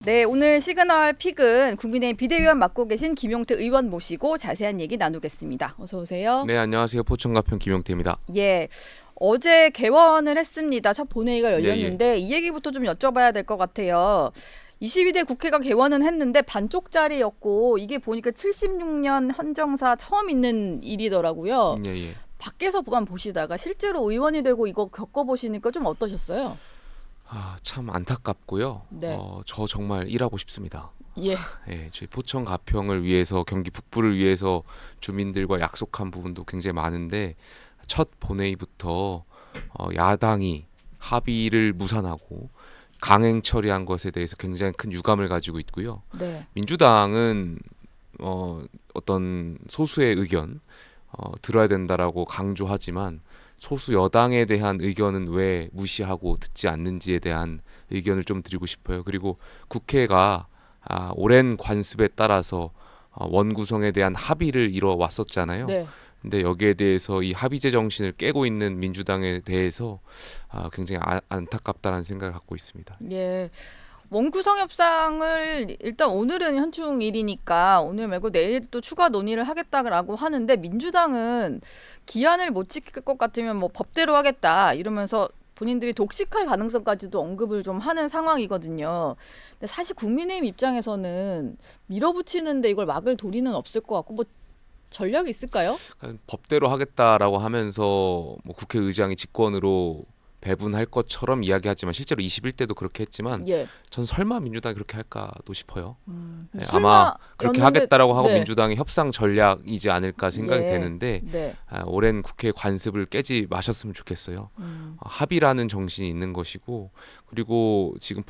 네, 오늘 시그널 픽은 국민의힘 비대위원 맡고 계신 김용태 의원 모시고 자세한 얘기 나누겠습니다. 어서 오세요. 네, 안녕하세요. 포천가평 김용태입니다. 예, 어제 개원을 했습니다. 첫 본회의가 열렸는데 이 얘기부터 좀 여쭤봐야 될 것 같아요. 22대 국회가 개원은 했는데 반쪽짜리였고 이게 보니까 76년 헌정사 처음 있는 일이더라고요. 예. 밖에서만 보시다가 실제로 의원이 되고 이거 겪어보시니까 좀 어떠셨어요? 참 안타깝고요. 네. 저 정말 일하고 싶습니다. 예, 예, 저희 포천 가평을 위해서 경기 북부를 위해서 주민들과 약속한 부분도 굉장히 많은데 첫 본회의부터 야당이 합의를 무산하고 강행 처리한 것에 대해서 굉장히 큰 유감을 가지고 있고요. 네, 민주당은 어떤 소수의 의견 들어야 된다라고 강조하지만 소수 여당에 대한 의견은 왜 무시하고 듣지 않는지에 대한 의견을 좀 드리고 싶어요. 그리고 국회가 오랜 관습에 따라서 원구성에 대한 합의를 이뤄왔었잖아요. 네. 근데 여기에 대해서 이 합의제 정신을 깨고 있는 민주당에 대해서 굉장히 안타깝다는 생각을 갖고 있습니다. 예. 원구성 협상을 일단 오늘은 현충일이니까 오늘 말고 내일 또 추가 논의를 하겠다라고 하는데 민주당은 기한을 못 지킬 것 같으면 뭐 법대로 하겠다 이러면서 본인들이 독식할 가능성까지도 언급을 좀 하는 상황이거든요. 근데 사실 국민의힘 입장에서는 밀어붙이는데 이걸 막을 도리는 없을 것 같고 뭐 전략이 있을까요? 그러니까 법대로 하겠다라고 하면서 뭐 국회의장이 직권으로 배분할 것처럼 이야기하지만 실제로 21대도 그렇게 했지만 예. 전 설마 민주당이 그렇게 할까도 싶어요. 예, 설마 아마 그렇게 였는데, 하겠다라고 하고 네. 민주당의 협상 전략이지 않을까 생각이 예. 되는데 네. 오랜 국회 관습을 깨지 마셨으면 좋겠어요. 합의라는 정신이 있는 것이고 그리고 지금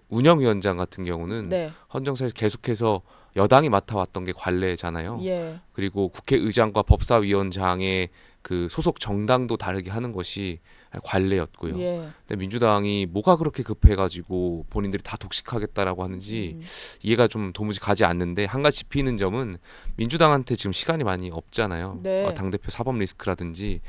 운영위원장 같은 경우는 네. 헌정사에서 계속해서 여당이 맡아왔던 게 관례잖아요. 예. 그리고 국회의장과 법사위원장의 그 소속 정당도 다르게 하는 것이 관례였고요. 예. 근데 민주당이 뭐가 그렇게 급해가지고 본인들이 다 독식하겠다라고 하는지 이해가 좀 도무지 가지 않는데 한 가지 짚이는 점은 민주당한테 지금 시간이 많이 없잖아요. 네. 당대표 사법 리스크라든지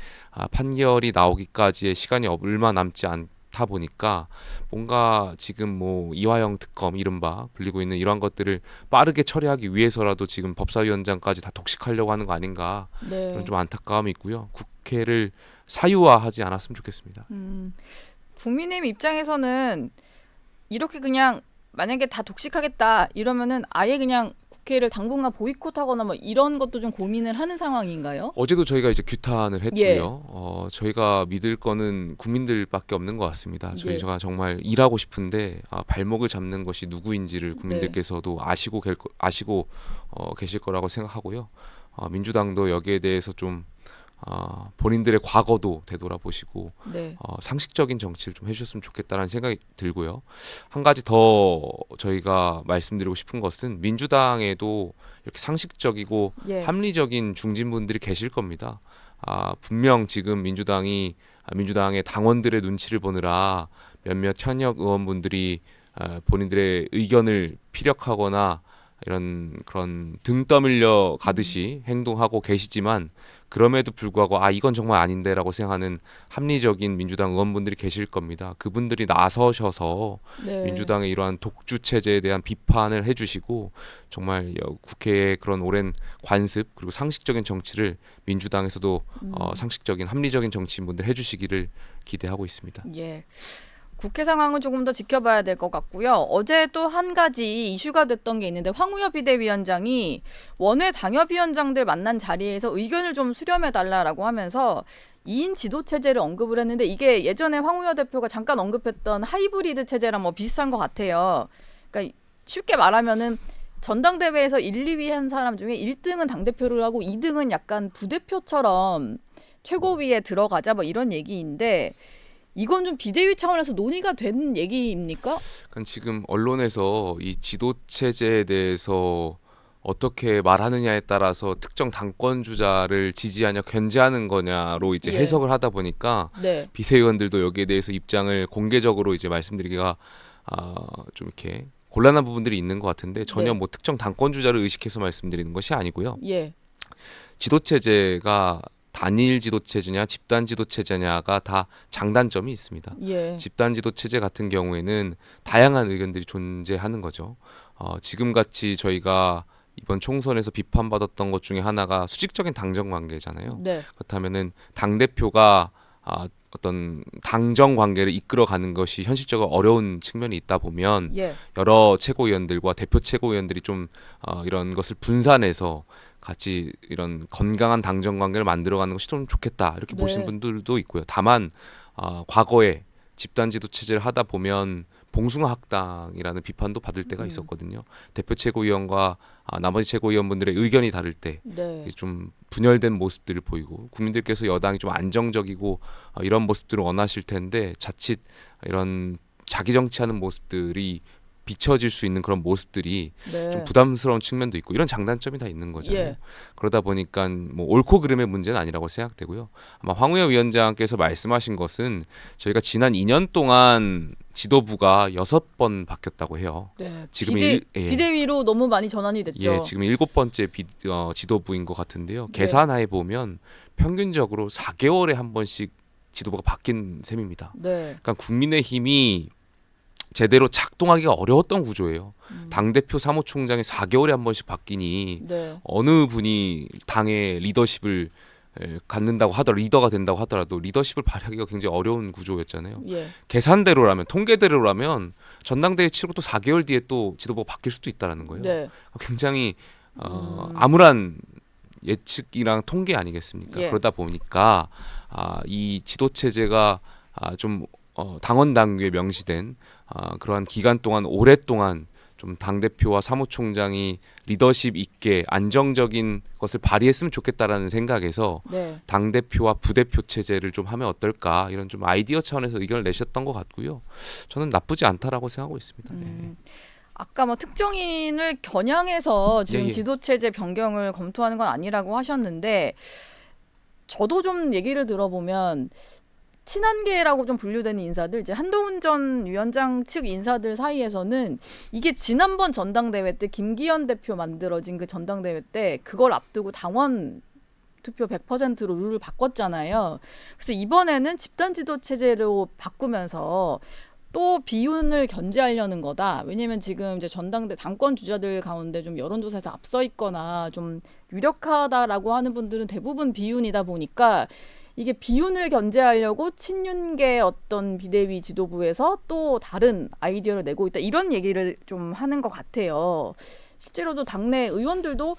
판결이 나오기까지의 시간이 얼마 남지 않다 보니까 뭔가 지금 뭐 이화영 특검 이른바 불리고 있는 이러한 것들을 빠르게 처리하기 위해서라도 지금 법사위원장까지 다 독식하려고 하는 거 아닌가 네. 그런 좀 안타까움이 있고요. 국회를 사유화하지 않았으면 좋겠습니다. 국민의힘 입장에서는 이렇게 그냥 만약에 다 독식하겠다 이러면은 아예 그냥 국회를 당분간 보이콧하거나 뭐 이런 것도 좀 고민을 하는 상황인가요? 어제도 저희가 이제 규탄을 했고요. 예. 저희가 믿을 거는 국민들밖에 없는 것 같습니다. 예. 저희가 정말 일하고 싶은데 발목을 잡는 것이 누구인지를 국민들께서도 아시고 계실 거라고 생각하고요. 민주당도 여기에 대해서 좀 본인들의 과거도 되돌아보시고 네. 상식적인 정치를 좀 해주셨으면 좋겠다라는 생각이 들고요. 한 가지 더 저희가 말씀드리고 싶은 것은 민주당에도 이렇게 상식적이고 예. 합리적인 중진분들이 계실 겁니다. 분명 지금 민주당의 당원들의 눈치를 보느라 몇몇 현역 의원분들이 본인들의 의견을 피력하거나 이런 그런 등 떠밀려 가듯이 행동하고 계시지만 그럼에도 불구하고 이건 정말 아닌데라고 생각하는 합리적인 민주당 의원분들이 계실 겁니다. 그분들이 나서셔서 네. 민주당의 이러한 독주 체제에 대한 비판을 해주시고 정말 국회의 그런 오랜 관습 그리고 상식적인 정치를 민주당에서도 상식적인 합리적인 정치인분들 해주시기를 기대하고 있습니다. 예. 국회 상황은 조금 더 지켜봐야 될 것 같고요. 어제 또 한 가지 이슈가 됐던 게 있는데 황우여 비대위원장이 원외 당협위원장들 만난 자리에서 의견을 좀 수렴해달라고 하면서 2인 지도 체제를 언급을 했는데 이게 예전에 황우여 대표가 잠깐 언급했던 하이브리드 체제랑 뭐 비슷한 것 같아요. 그러니까 쉽게 말하면은 전당대회에서 1, 2위 한 사람 중에 1등은 당대표를 하고 2등은 약간 부대표처럼 최고위에 들어가자 뭐 이런 얘기인데 이건 좀 비대위 차원에서 논의가 된 얘기입니까? 그러니까 지금 언론에서 이 지도 체제에 대해서 어떻게 말하느냐에 따라서 특정 당권 주자를 지지하냐 견제하는 거냐로 이제 예. 해석을 하다 보니까 네. 비대위원들도 여기에 대해서 입장을 공개적으로 이제 말씀드리기가 좀 이렇게 곤란한 부분들이 있는 것 같은데 전혀 네. 뭐 특정 당권 주자를 의식해서 말씀드리는 것이 아니고요. 예. 지도 체제가 단일 지도 체제냐 집단 지도 체제냐가 다 장단점이 있습니다. 예. 집단 지도 체제 같은 경우에는 다양한 의견들이 존재하는 거죠. 지금 같이 저희가 이번 총선에서 비판받았던 것 중에 하나가 수직적인 당정 관계잖아요. 네. 그렇다면은 당 대표가 어떤 당정 관계를 이끌어가는 것이 현실적으로 어려운 측면이 있다 보면 예. 여러 최고위원들과 대표 최고위원들이 좀 이런 것을 분산해서 같이 이런 건강한 당정 관계를 만들어가는 것이 좀 좋겠다 이렇게 네. 보시는 분들도 있고요. 다만 과거에 집단 지도 체제를 하다 보면 봉숭아 학당이라는 비판도 받을 때가 있었거든요. 대표 최고위원과 나머지 최고위원분들의 의견이 다를 때 네. 좀 분열된 모습들을 보이고 국민들께서 여당이 좀 안정적이고 이런 모습들을 원하실 텐데 자칫 이런 자기 정치하는 모습들이 비춰질 수 있는 그런 모습들이 네. 좀 부담스러운 측면도 있고 이런 장단점이 다 있는 거잖아요. 예. 그러다 보니까 뭐 옳고 그름의 문제는 아니라고 생각되고요. 아마 황우여 위원장께서 말씀하신 것은 저희가 지난 2년 동안 지도부가 6번 바뀌었다고 해요. 네. 지금 비대위로 너무 많이 전환이 됐죠. 예, 지금 7번째 지도부인 것 같은데요. 계산하에 보면 평균적으로 4개월에 한 번씩 지도부가 바뀐 셈입니다. 네. 그러니까 국민의힘이 제대로 작동하기가 어려웠던 구조예요. 당대표 사무총장이 4개월에 한 번씩 바뀌니 네. 어느 분이 당의 리더십을 갖는다고 하더라도 리더가 된다고 하더라도 리더십을 발휘하기가 굉장히 어려운 구조였잖아요. 예. 계산대로라면 통계대로라면 전당대회 치르고 또 4개월 뒤에 또 지도부가 바뀔 수도 있다라는 거예요. 네. 굉장히 암울한 예측이랑 통계 아니겠습니까? 예. 그러다 보니까 이 지도 체제가 좀 당원 당규에 명시된 그러한 기간 동안 오랫동안 좀 당대표와 사무총장이 리더십 있게 안정적인 것을 발휘했으면 좋겠다라는 생각에서 네. 당대표와 부대표 체제를 좀 하면 어떨까 이런 좀 아이디어 차원에서 의견을 내셨던 것 같고요. 저는 나쁘지 않다라고 생각하고 있습니다. 네. 아까 뭐 특정인을 겨냥해서 지금 예, 예. 지도체제 변경을 검토하는 건 아니라고 하셨는데 저도 좀 얘기를 들어보면 친한계라고 좀 분류되는 인사들 이제 한동훈 전 위원장 측 인사들 사이에서는 이게 지난번 전당대회 때 김기현 대표 만들어진 그 전당대회 때 그걸 앞두고 당원 투표 100%로 룰을 바꿨잖아요. 그래서 이번에는 집단 지도 체제로 바꾸면서 또 비윤을 견제하려는 거다. 왜냐면 지금 이제 전당대 당권 주자들 가운데 좀 여론조사에서 앞서 있거나 좀 유력하다라고 하는 분들은 대부분 비윤이다 보니까 이게 비윤을 견제하려고 친윤계 어떤 비대위 지도부에서 또 다른 아이디어를 내고 있다. 이런 얘기를 좀 하는 것 같아요. 실제로도 당내 의원들도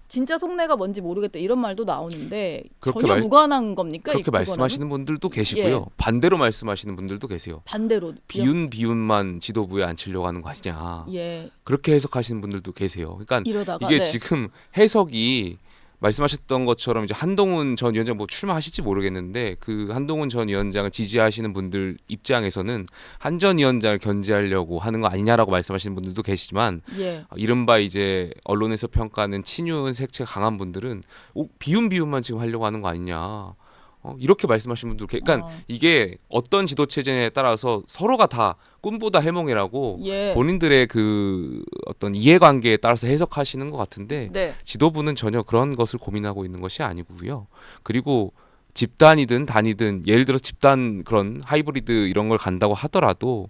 진짜 속내가 뭔지 모르겠다 이런 말도 나오는데 전혀 무관한 겁니까? 그렇게 말씀하시는 분들도 계시고요. 예. 반대로 말씀하시는 분들도 계세요. 반대로 비윤만 지도부에 앉히려고 하는 거 아니냐. 예. 그렇게 해석하시는 분들도 계세요. 그러니까 이러다가, 이게 네. 지금 해석이 말씀하셨던 것처럼 이제 한동훈 전 위원장 뭐 출마하실지 모르겠는데 그 한동훈 전 위원장을 지지하시는 분들 입장에서는 한 전 위원장을 견제하려고 하는 거 아니냐라고 말씀하시는 분들도 계시지만 예. 이른바 이제 언론에서 평가하는 친윤 색채가 강한 분들은 비윤만 지금 하려고 하는 거 아니냐. 이렇게 말씀하시는 분들 그러니까 이게 어떤 지도 체제에 따라서 서로가 다 꿈보다 해몽이라고 예. 본인들의 그 어떤 이해관계에 따라서 해석하시는 것 같은데 네. 지도부는 전혀 그런 것을 고민하고 있는 것이 아니고요. 그리고 집단이든 단이든 예를 들어 집단 그런 하이브리드 이런 걸 간다고 하더라도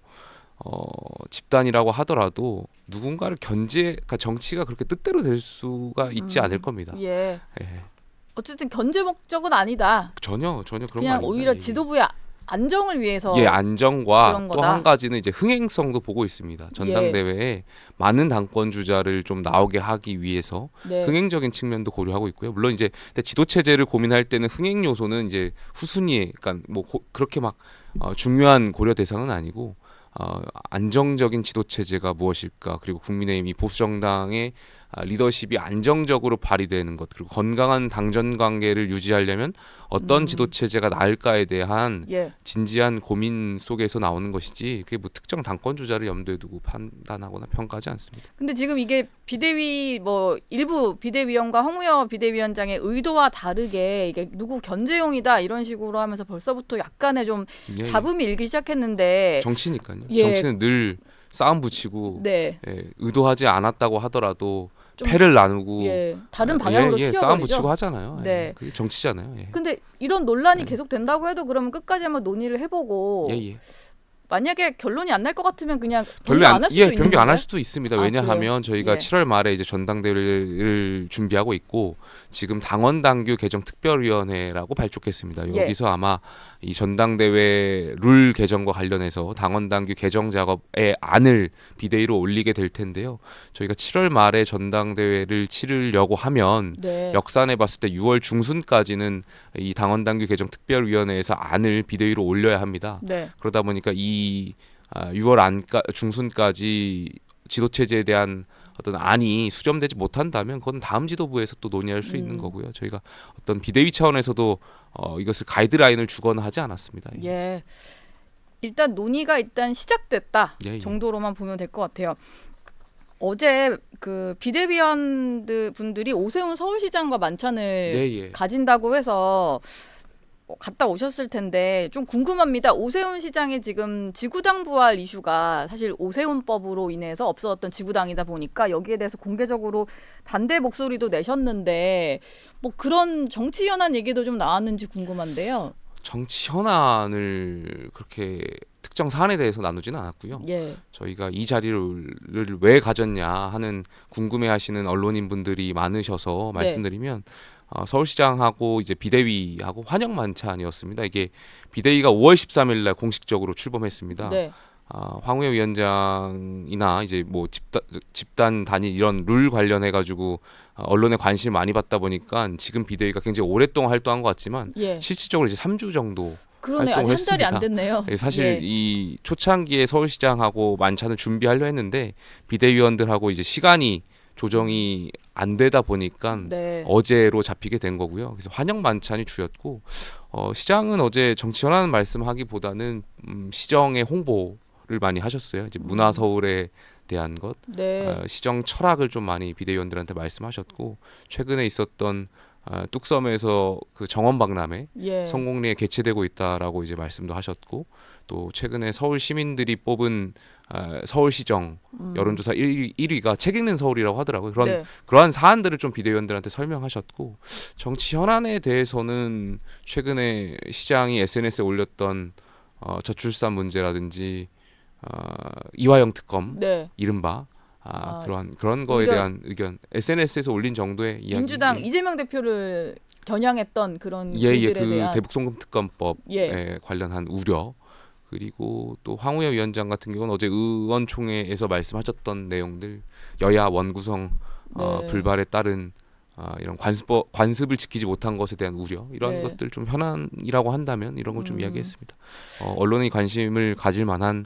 집단이라고 하더라도 누군가를 그러니까 정치가 그렇게 뜻대로 될 수가 있지 않을 겁니다. 예. 예. 어쨌든 견제 목적은 아니다. 전혀 그런 거 그냥 아닙니다. 오히려 예. 지도부의 안정을 위해서 안정과 그런 또 거다. 한 가지는 이제 흥행성도 보고 있습니다. 전당대회에 많은 당권 주자를 좀 나오게 하기 위해서 네. 흥행적인 측면도 고려하고 있고요. 물론 이제 지도 체제를 고민할 때는 흥행 요소는 이제 후순위에, 그러니까 뭐 그렇게 막 중요한 고려 대상은 아니고 안정적인 지도 체제가 무엇일까, 그리고 국민의힘이 보수 정당의 리더십이 안정적으로 발휘되는 것, 그리고 건강한 당전 관계를 유지하려면 어떤 지도 체제가 나을까에 대한 예. 진지한 고민 속에서 나오는 것이지 그게 뭐 특정 당권 주자를 염두에 두고 판단하거나 평가하지 않습니다. 근데 지금 이게 비대위 뭐 일부 비대위원과 황우여 비대위원장의 의도와 다르게 이게 누구 견제용이다 이런 식으로 하면서 벌써부터 약간의 좀 잡음이 일기 시작했는데 정치니까요. 예. 정치는 늘 싸움 붙이고 네. 의도하지 않았다고 하더라도 좀 패를 나누고 다른 방향으로 튀어버리죠. 싸움 붙이고 하잖아요. 네. 그게 정치잖아요. 예. 근데 이런 논란이 네. 계속 된다고 해도 그러면 끝까지 한번 논의를 해보고 예. 만약에 결론이 안 날 것 같으면 그냥 변경 변경 안 할 수도 있는 변경 안 할 건가요? 수도 있습니다. 아, 왜냐하면 저희가 예. 7월 말에 이제 전당대회를 준비하고 있고 지금 당원 당규 개정 특별위원회라고 발족했습니다. 예. 여기서 아마 이 전당대회 룰 개정과 관련해서 당원 당규 개정 작업의 안을 비대위로 올리게 될 텐데요. 저희가 7월 말에 전당대회를 치르려고 하면 네. 역산해 봤을 때 6월 중순까지는 이 당원 당규 개정 특별위원회에서 안을 비대위로 올려야 합니다. 네. 그러다 보니까 이 6월 중순까지 지도체제에 대한 어떤 안이 수렴되지 못한다면 그건 다음 지도부에서 또 논의할 수 있는 거고요. 저희가 어떤 비대위 차원에서도 이것을 가이드라인을 주거나 하지 않았습니다. 예. 일단 논의가 일단 시작됐다 예. 정도로만 보면 될 것 같아요. 어제 그 비대위원 분들이 오세훈 서울시장과 만찬을 예. 가진다고 해서 갔다 오셨을 텐데 좀 궁금합니다. 오세훈 시장의 지금 지구당 부활 이슈가 사실 오세훈법으로 인해서 없어졌던 지구당이다 보니까 여기에 대해서 공개적으로 반대 목소리도 내셨는데 뭐 그런 정치 현안 얘기도 좀 나왔는지 궁금한데요. 정치 현안을 그렇게 특정 사안에 대해서 나누지는 않았고요. 예. 저희가 이 자리를 왜 가졌냐 하는 궁금해하시는 언론인분들이 많으셔서 말씀드리면 서울시장하고 이제 비대위하고 환영 만찬이었습니다. 이게 비대위가 5월 13일 날 공식적으로 출범했습니다. 네. 황우여 위원장이나 이제 뭐 집단 단위 이런 룰 관련해 가지고 언론에 관심을 많이 받다 보니까 지금 비대위가 굉장히 오랫동안 활동한 것 같지만 예. 실질적으로 이제 3주 정도 그러네. 아직 한 달이 안 했습니다. 됐네요. 사실 예. 이 초창기에 서울시장하고 만찬을 준비하려 했는데 비대위원들하고 이제 시간이 조정이 안 되다 보니까 네. 어제로 잡히게 된 거고요. 그래서 환영 만찬이 주였고 시장은 어제 정치 현안 말씀하기보다는 시정의 홍보를 많이 하셨어요. 이제 문화 서울에 대한 것, 네. 시정 철학을 좀 많이 비대위원들한테 말씀하셨고 최근에 있었던 뚝섬에서 그 정원 박람회 예. 성공리에 개최되고 있다라고 이제 말씀도 하셨고 또 최근에 서울 시민들이 뽑은 서울시정 여론조사 1위가 책 읽는 서울이라고 하더라고요. 네. 그러한 사안들을 좀 비대위원들한테 설명하셨고 정치 현안에 대해서는 최근에 시장이 SNS에 올렸던 저출산 문제라든지 이화영 특검 네. 이른바 그런 거에 의견. 대한 의견 SNS에서 올린 정도의 이야기. 민주당 이재명 대표를 겨냥했던 그런 그 글들에 대한 대북 송금 특검법에 예. 관련한 우려 그리고 또 황우여 위원장 같은 경우는 어제 의원총회에서 말씀하셨던 내용들 여야 원구성 네. 불발에 따른 이런 관습을 지키지 못한 것에 대한 우려 이런 네. 것들 좀 현안이라고 한다면 이런 걸 좀 이야기했습니다. 언론이 관심을 가질 만한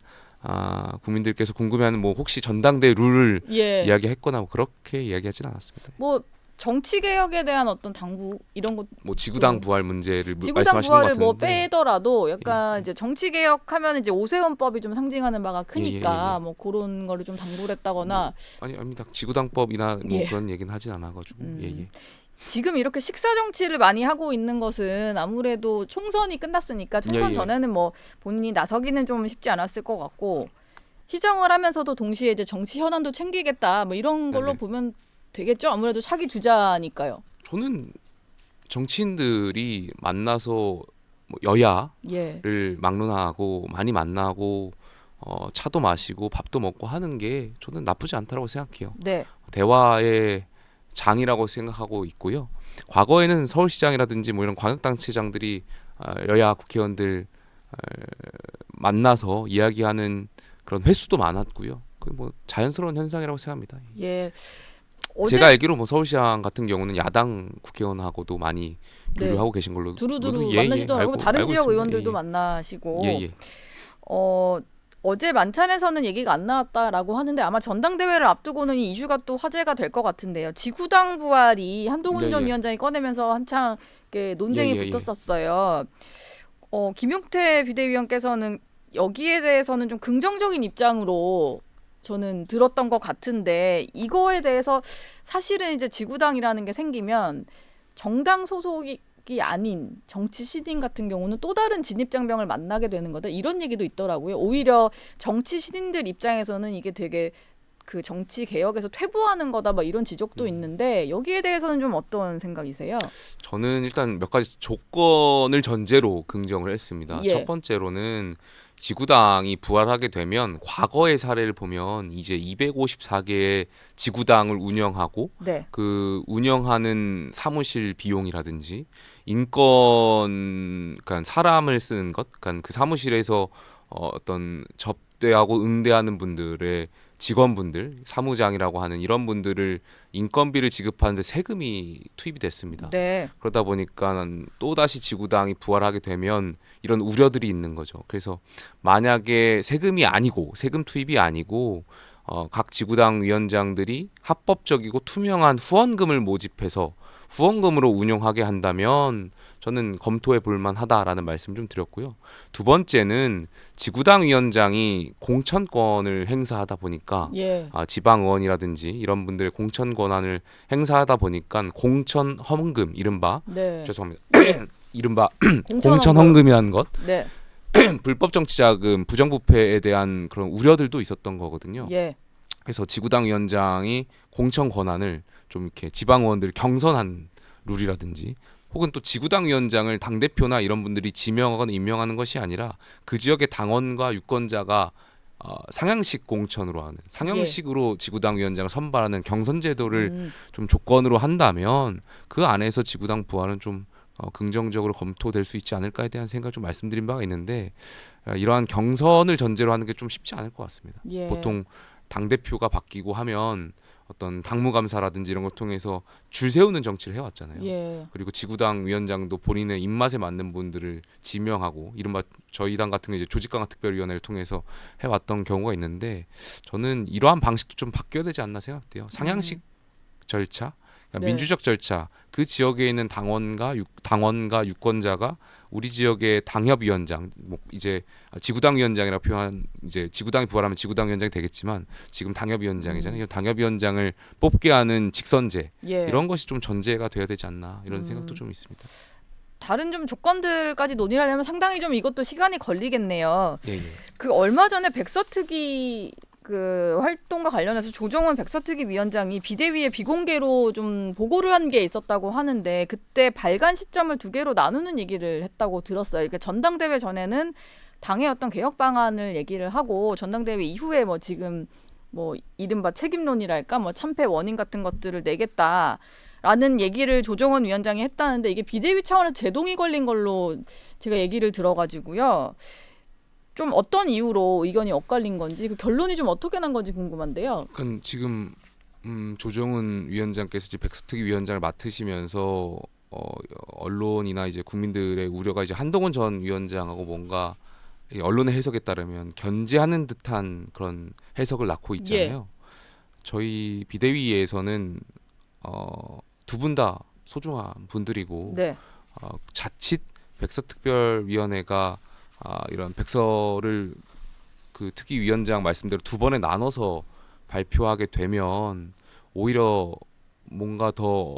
국민들께서 궁금해하는 뭐 혹시 전당대 룰을 예. 이야기했거나 뭐 그렇게 이야기하진 않았습니다. 뭐 정치 개혁에 대한 어떤 당부 이런 것 뭐 지구당 부활 문제를 지구당 말씀하시는 것 부활을 같은데 뭐 빼더라도 약간 이제 정치 개혁하면 이제 오세훈법이 좀 상징하는 바가 크니까 예. 뭐 그런 거를 좀 당부를 했다거나 아닙니다. 지구당법이나 뭐 예. 그런 얘기는 하진 않아가지고 예. 지금 이렇게 식사 정치를 많이 하고 있는 것은 아무래도 총선이 끝났으니까 총선 예. 전에는 뭐 본인이 나서기는 좀 쉽지 않았을 것 같고 시정을 하면서도 동시에 이제 정치 현안도 챙기겠다 뭐 이런 걸로 네네. 보면 되겠죠. 아무래도 차기 주자니까요. 저는 정치인들이 만나서 뭐 여야를 예. 막론하고 많이 만나고 차도 마시고 밥도 먹고 하는 게 저는 나쁘지 않다고 생각해요. 네. 대화의 장이라고 생각하고 있고요. 과거에는 서울시장이라든지 뭐 이런 광역단체장들이 여야 국회의원들 만나서 이야기하는 그런 횟수도 많았고요. 그 뭐 자연스러운 현상이라고 생각합니다. 예. 어제 제가 알기로 뭐 서울시장 같은 경우는 야당 국회의원하고도 많이 네. 교류하고 계신 걸로 두루두루 예, 만나시더라고요. 다른 알고 지역 있습니다. 의원들도 예. 만나시고 예. 어제 만찬에서는 얘기가 안 나왔다라고 하는데 아마 전당대회를 앞두고는 이 이슈가 또 화제가 될 것 같은데요. 지구당 부활이 한동훈 전 위원장이 꺼내면서 한창 이렇게 논쟁이 붙었었어요. 김용태 비대위원께서는 여기에 대해서는 좀 긍정적인 입장으로 저는 들었던 것 같은데 이거에 대해서 사실은 이제 지구당이라는 게 생기면 정당 소속이 이 아닌 정치 신인 같은 경우는 또 다른 진입장벽을 만나게 되는 거다. 이런 얘기도 있더라고요. 오히려 정치 신인들 입장에서는 이게 되게 그 정치 개혁에서 퇴보하는 거다 막 이런 지적도 있는데 여기에 대해서는 좀 어떤 생각이세요? 저는 일단 몇 가지 조건을 전제로 긍정을 했습니다. 예. 첫 번째로는 지구당이 부활하게 되면 과거의 사례를 보면 이제 254개의 지구당을 운영하고 네. 그 운영하는 사무실 비용이라든지 인건, 그러니까 사람을 쓰는 것, 그러니까 그 사무실에서 어떤 접대하고 응대하는 분들의 직원분들, 사무장이라고 하는 이런 분들을 인건비를 지급하는데 세금이 투입이 됐습니다. 네. 그러다 보니까 또다시 지구당이 부활하게 되면 이런 우려들이 있는 거죠. 그래서 만약에 세금 투입이 아니고 각 지구당 위원장들이 합법적이고 투명한 후원금을 모집해서 후원금으로 운영하게 한다면 저는 검토해 볼 만하다라는 말씀 좀 드렸고요. 두 번째는 지구당 위원장이 공천권을 행사하다 보니까 예. 지방 의원이라든지 이런 분들의 공천 권한을 행사하다 보니까 공천 헌금, 이른바 네. 죄송합니다. 이른바 공천 공천 헌금. 헌금이라는 것, 네. 불법 정치 자금, 부정부패에 대한 그런 우려들도 있었던 거거든요. 예. 그래서 지구당 위원장이 공천 권한을 좀 이렇게 지방 의원들이 경선한 룰이라든지 혹은 또 지구당 위원장을 당대표나 이런 분들이 지명하거나 임명하는 것이 아니라 그 지역의 당원과 유권자가 상향식 공천으로 하는 상향식으로 지구당 위원장을 선발하는 경선 제도를 좀 조건으로 한다면 그 안에서 지구당 부활은 좀 긍정적으로 검토될 수 있지 않을까에 대한 생각을 좀 말씀드린 바가 있는데 이러한 경선을 전제로 하는 게 좀 쉽지 않을 것 같습니다. 예. 보통 당대표가 바뀌고 하면 어떤 당무감사라든지 이런 걸 통해서 줄 세우는 정치를 해왔잖아요. 예. 그리고 지구당 위원장도 본인의 입맛에 맞는 분들을 지명하고 이른바 저희 당 같은 경우 이제 조직강화 특별위원회를 통해서 해왔던 경우가 있는데 저는 이러한 방식도 좀 바뀌어야 되지 않나 생각돼요. 상향식 절차, 그러니까 네. 민주적 절차, 그 지역에 있는 당원과 유권자가 우리 지역의 당협위원장, 뭐 이제 지구당 위원장이라고 표현, 이제 지구당이 부활하면 지구당 위원장이 되겠지만 지금 당협위원장이잖아요. 당협위원장을 뽑게 하는 직선제 예. 이런 것이 좀 전제가 돼야 되지 않나 이런 생각도 좀 있습니다. 다른 좀 조건들까지 논의를 하려면 상당히 좀 이것도 시간이 걸리겠네요. 예, 예. 그 얼마 전에 백서특위 그 활동과 관련해서 조정원 백서특위 위원장이 비대위에 비공개로 좀 보고를 한 게 있었다고 하는데 그때 발간 시점을 두 개로 나누는 얘기를 했다고 들었어요. 그러니까 전당대회 전에는 당의 어떤 개혁 방안을 얘기를 하고 전당대회 이후에 뭐 지금 뭐 이른바 책임론이랄까 뭐 참패 원인 같은 것들을 내겠다라는 얘기를 조정원 위원장이 했다는데 이게 비대위 차원에서 제동이 걸린 걸로 제가 얘기를 들어가지고요. 좀 어떤 이유로 의견이 엇갈린 건지 그 결론이 좀 어떻게 난 건지 궁금한데요. 그러니까 지금 조정은 위원장께서 이제 백서특위 위원장을 맡으시면서 언론이나 이제 국민들의 우려가 이제 한동훈 전 위원장하고 뭔가 언론의 해석에 따르면 견제하는 듯한 그런 해석을 낳고 있잖아요. 저희 비대위에서는 두 분 다 소중한 분들이고 네. 자칫 백서특별위원회가 이런 백서를 그 특위위원장 말씀대로 두 번에 나눠서 발표하게 되면 오히려 뭔가 더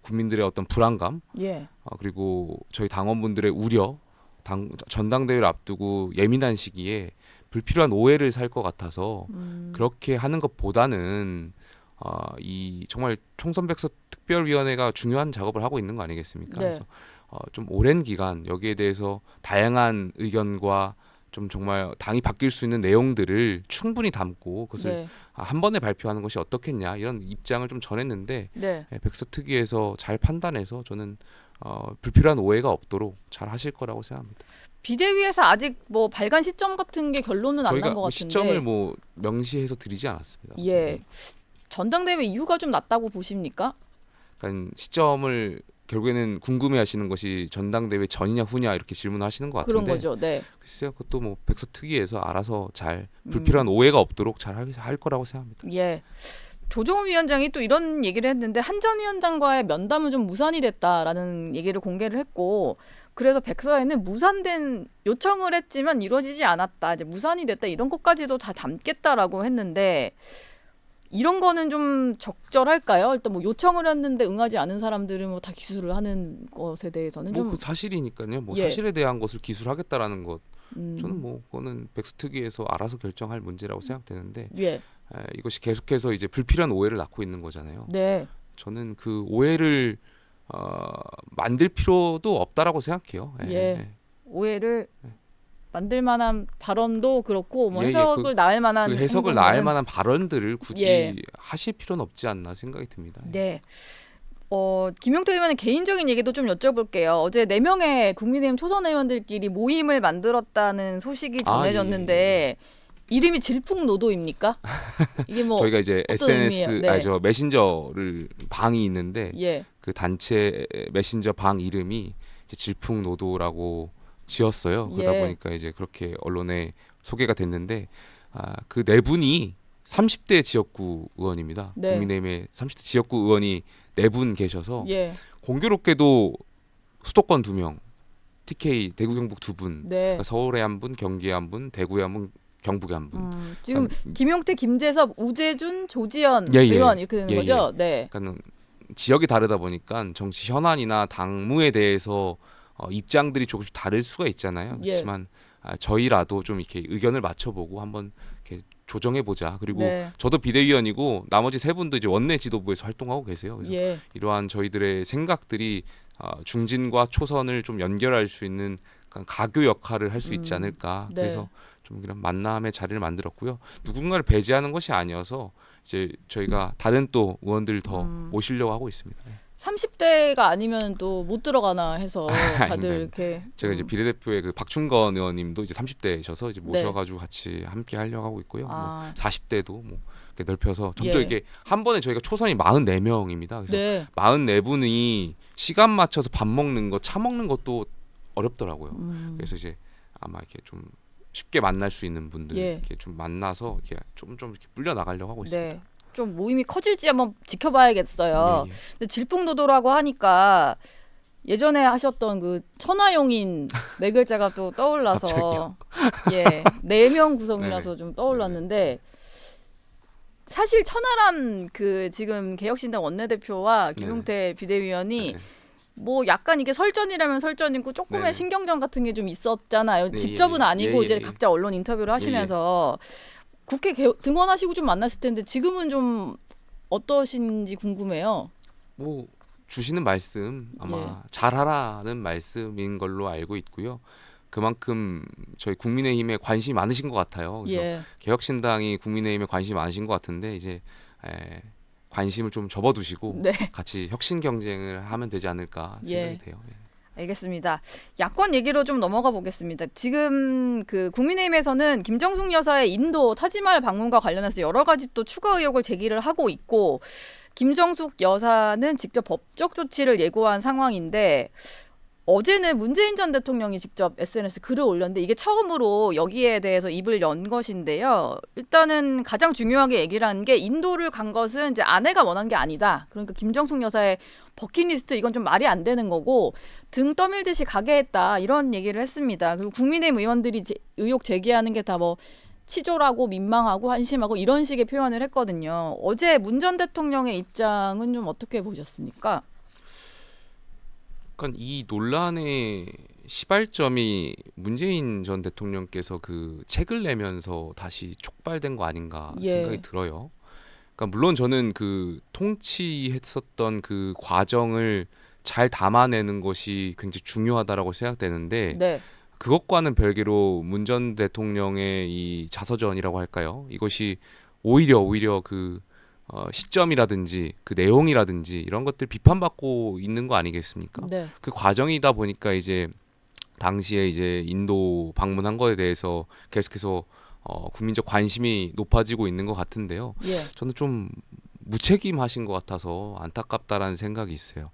국민들의 어떤 불안감 예. 그리고 저희 당원분들의 우려, 전당대회를 앞두고 예민한 시기에 불필요한 오해를 살 것 같아서 그렇게 하는 것보다는 이 정말 총선백서 특별위원회가 중요한 작업을 하고 있는 거 아니겠습니까? 네. 그래서 좀 오랜 기간 여기에 대해서 다양한 의견과 좀 정말 당이 바뀔 수 있는 내용들을 충분히 담고 그것을 네. 한 번에 발표하는 것이 어떻겠냐 이런 입장을 좀 전했는데 네. 백서특위에서 잘 판단해서 저는 불필요한 오해가 없도록 잘 하실 거라고 생각합니다. 비대위에서 아직 뭐 발간 시점 같은 게 결론은 안 저희가 난 것 뭐 같은데. 시점을 뭐 명시해서 드리지 않았습니다. 예. 전당대회 이유가 좀 낮다고 보십니까? 그러니까 시점을 결국에는 궁금해하시는 것이 전당대회 전이냐 후냐 이렇게 질문하시는 것 같은데 그런 거죠. 네. 글쎄요, 그것도 뭐 백서특위에서 알아서 잘 불필요한 오해가 없도록 잘 할 거라고 생각합니다. 예. 조정훈 위원장이 또 이런 얘기를 했는데 한 전 위원장과의 면담은 좀 무산이 됐다라는 얘기를 공개를 했고 그래서 백서에는 무산된 요청을 했지만 이루어지지 않았다. 이제 무산이 됐다 이런 것까지도 다 담겠다라고 했는데 이런 거는 좀 적절할까요? 일단 뭐 요청을 했는데 응하지 않은 사람들은 뭐 다 기술을 하는 것에 대해서는 뭐 좀 그 사실이니까요. 뭐 예. 사실에 대한 것을 기술하겠다라는 것 저는 음, 뭐 그거는 백스특위에서 알아서 결정할 문제라고 생각되는데 예. 이것이 계속해서 이제 불필요한 오해를 낳고 있는 거잖아요. 네. 저는 그 오해를 만들 필요도 없다라고 생각해요. 예. 오해를 만들 만한 발언도 그렇고 뭐 예, 예. 해석을 낳을 그 만한 해석을 낳을 행동은 만한 발언들을 굳이 예. 하실 필요는 없지 않나 생각이 듭니다. 예. 네. 김용태 의원의 개인적인 얘기도 좀 여쭤볼게요. 어제 4명의 국민의힘 초선 의원들끼리 모임을 만들었다는 소식이 아, 전해졌는데 이름이 질풍노도입니까? 이게 뭐 저희가 이제 어떤 의미예요? SNS 네. 저 메신저를 방이 있는데 예. 그 단체 메신저 방 이름이 이제 질풍노도라고 지었어요. 그러다 예. 보니까 이제 그렇게 언론에 소개가 됐는데 그 네 분이 30대 지역구 의원입니다. 네. 국민의힘의 30대 지역구 의원이 네 분 계셔서 예. 공교롭게도 수도권 2명, TK 대구 경북 2분, 네. 그러니까 서울에 한 분, 경기에 한 분, 대구에 한 분, 경북에 한 분. 지금 김용태, 김재섭, 우재준, 조지현 예, 예. 의원 이렇게 되는 예, 거죠? 네. 그러니까 지역이 다르다 보니까 정치 현안이나 당무에 대해서 입장들이 조금씩 다를 수가 있잖아요. 예. 그렇지만 저희라도 좀 이렇게 의견을 맞춰보고 한번 이렇게 조정해보자. 그리고 네. 저도 비대위원이고 나머지 세 분도 이제 원내 지도부에서 활동하고 계세요. 그래서 예. 이러한 저희들의 생각들이 중진과 초선을 좀 연결할 수 있는 약간 가교 역할을 할 수 있지 않을까. 네. 그래서 좀 이런 만남의 자리를 만들었고요. 누군가를 배제하는 것이 아니어서 이제 저희가 다른 또 의원들 더 모시려고 하고 있습니다. 30대가 아니면 또 못 들어가나 해서 다들 아닙니다. 이렇게 제가 이제 비례대표의 그 박충건 의원님도 이제 30대셔서 이제 네. 모셔가지고 같이 함께 하려고 하고 있고요. 아. 뭐 40대도 뭐 이렇게 넓혀서 점점 예. 이게 한 번에 저희가 초선이 44명입니다. 그래서 네. 44분이 시간 맞춰서 밥 먹는 거, 차 먹는 것도 어렵더라고요. 그래서 이제 아마 이렇게 좀 쉽게 만날 수 있는 분들 예. 이렇게 좀 만나서 이렇게 좀 이렇게 불려 나가려고 하고 있습니다. 네. 좀 모임이 커질지 한번 지켜봐야겠어요. 예, 예. 근데 질풍노도라고 하니까 예전에 하셨던 그 천하용인 네 글자가 또 떠올라서 예, 4명 구성이라서 좀 떠올랐는데 사실 천하람 그 지금 개혁신당 원내대표와 김용태 비대위원이 네. 뭐 약간 이게 설전이라면 설전이고 조금의 네. 신경전 같은 게 좀 있었잖아요. 네, 직접은 예, 예. 아니고 예, 이제 예. 각자 언론 인터뷰를 하시면서 국회 등원하시고 좀 만났을 텐데 지금은 좀 어떠신지 궁금해요. 뭐 주시는 말씀 아마 예. 잘하라는 말씀인 걸로 알고 있고요. 그만큼 저희 국민의힘에 관심이 많으신 것 같아요. 그래서 예. 개혁신당이 국민의힘에 관심이 많으신 것 같은데 이제 관심을 좀 접어두시고 네. 같이 혁신 경쟁을 하면 되지 않을까 생각이 예. 돼요. 예. 알겠습니다. 야권 얘기로 좀 넘어가 보겠습니다. 지금 그 국민의힘에서는 김정숙 여사의 인도 타지말 방문과 관련해서 여러 가지 또 추가 의혹을 제기를 하고 있고 김정숙 여사는 직접 법적 조치를 예고한 상황인데 어제는 문재인 전 대통령이 직접 SNS 글을 올렸는데 이게 처음으로 여기에 대해서 입을 연 것인데요. 일단은 가장 중요하게 얘기를 한 게 인도를 간 것은 이제 아내가 원한 게 아니다. 그러니까 김정숙 여사의 버킷리스트 이건 좀 말이 안 되는 거고 등 떠밀듯이 가게 했다. 이런 얘기를 했습니다. 그리고 국민의힘 의원들이 의혹 제기하는 게 다 뭐 치졸하고 민망하고 한심하고 이런 식의 표현을 했거든요. 어제 문 전 대통령의 입장은 좀 어떻게 보셨습니까? 그러니까 이 논란의 시발점이 문재인 전 대통령께서 그 책을 내면서 다시 촉발된 거 아닌가 예. 생각이 들어요. 그러니까 물론 저는 그 통치했었던 그 과정을 잘 담아내는 것이 굉장히 중요하다라고 생각되는데 네. 그것과는 별개로 문 전 대통령의 이 자서전이라고 할까요? 이것이 오히려 그 시점이라든지 그 내용이라든지 이런 것들 비판받고 있는 거 아니겠습니까? 네. 그 과정이다 보니까 이제 당시에 이제 인도 방문한 거에 대해서 계속해서 국민적 관심이 높아지고 있는 것 같은데요. 예. 저는 좀 무책임하신 것 같아서 안타깝다라는 생각이 있어요.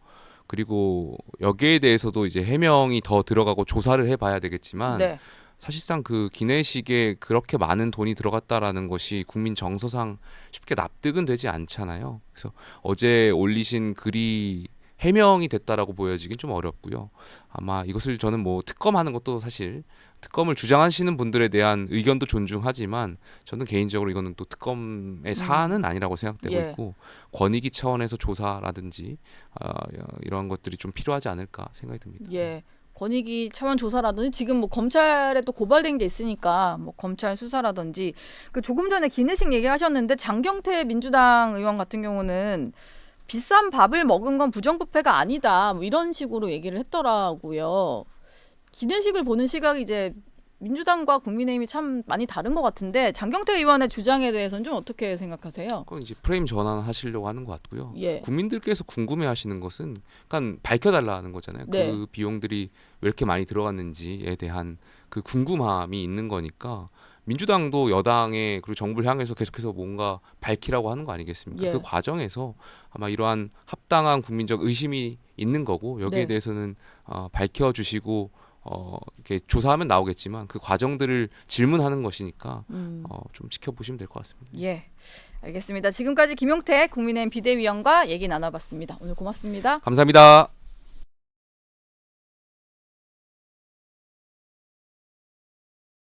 그리고 여기에 대해서도 이제 해명이 더 들어가고 조사를 해봐야 되겠지만 네. 사실상 그 기내식에 그렇게 많은 돈이 들어갔다라는 것이 국민 정서상 쉽게 납득은 되지 않잖아요. 그래서 어제 올리신 글이 해명이 됐다라고 보여지긴 좀 어렵고요. 아마 이것을 저는 뭐 특검하는 것도 사실 특검을 주장하시는 분들에 대한 의견도 존중하지만 저는 개인적으로 이거는 또 특검의 사안은 아니라고 생각되고 예. 있고 권익위 차원에서 조사라든지 이러한 것들이 좀 필요하지 않을까 생각이 듭니다. 예. 권익위 차원 조사라든지 지금 뭐 검찰에 또 고발된 게 있으니까 뭐 검찰 수사라든지 그 조금 전에 기내식 얘기하셨는데 장경태 민주당 의원 같은 경우는 비싼 밥을 먹은 건 부정부패가 아니다 뭐 이런 식으로 얘기를 했더라고요. 기내식을 보는 시각이 이제 민주당과 국민의힘이 참 많이 다른 것 같은데 장경태 의원의 주장에 대해서는 좀 어떻게 생각하세요? 그건 이제 프레임 전환하시려고 하는 것 같고요. 예. 국민들께서 궁금해하시는 것은 그러니까 밝혀달라는 거잖아요. 네. 그 비용들이 왜 이렇게 많이 들어갔는지에 대한 그 궁금함이 있는 거니까 민주당도 여당에 그리고 정부를 향해서 계속해서 뭔가 밝히라고 하는 거 아니겠습니까? 예. 그 과정에서 아마 이러한 합당한 국민적 의심이 있는 거고 여기에 네. 대해서는 밝혀주시고 이렇게 조사하면 나오겠지만 그 과정들을 질문하는 것이니까 좀 지켜보시면 될 것 같습니다. 예. 알겠습니다. 지금까지 김용택 국민의힘 비대위원과 얘기 나눠봤습니다. 오늘 고맙습니다. 감사합니다.